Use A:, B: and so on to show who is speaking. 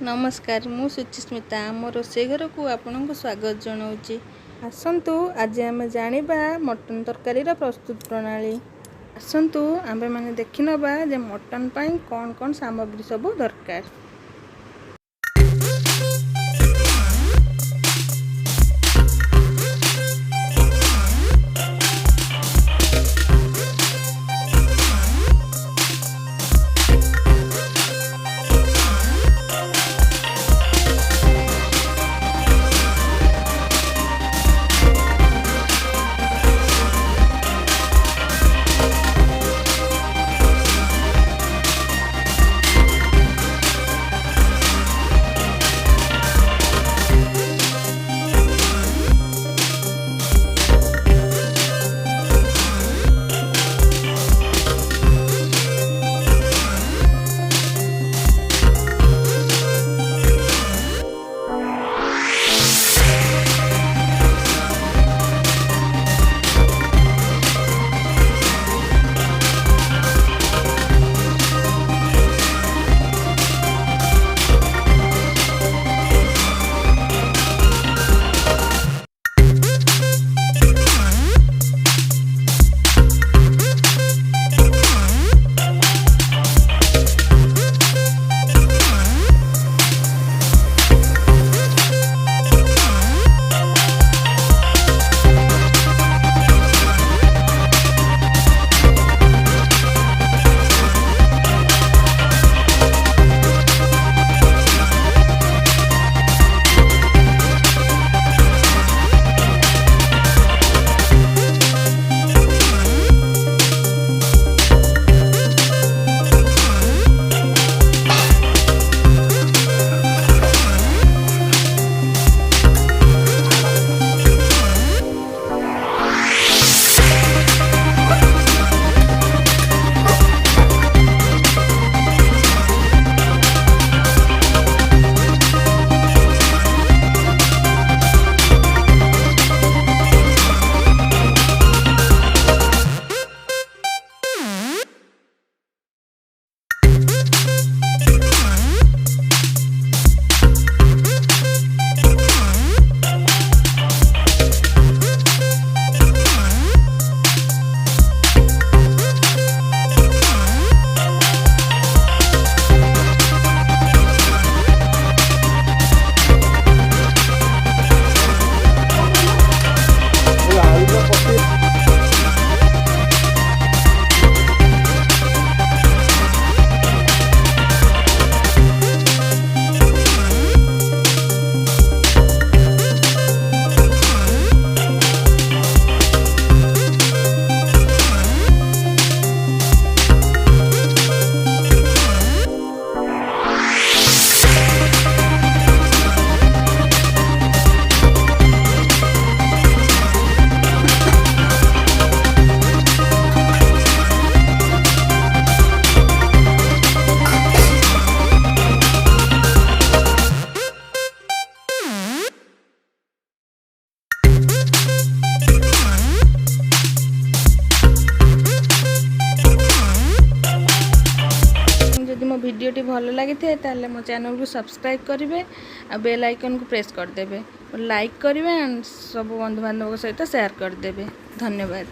A: नमस्कार मु सुचिस्मिता आम रोषे घर को आपन को स्वागत जनाऊँगी। आसतु आज आम जानिबा मटन तरकारी प्रस्तुत प्रणाली। आसतु आम मैंने देखि नबा जे मटन पाई कौन कौन सामग्री सब दरकार। मो भिडियोटी भल लगी थे मो चैनल को सब्सक्राइब करेंगे आ बेल आइकन को प्रेस करदे, लाइक करेंगे एंड सब बंधु बांधव सहित शेयर करदे। धन्यवाद।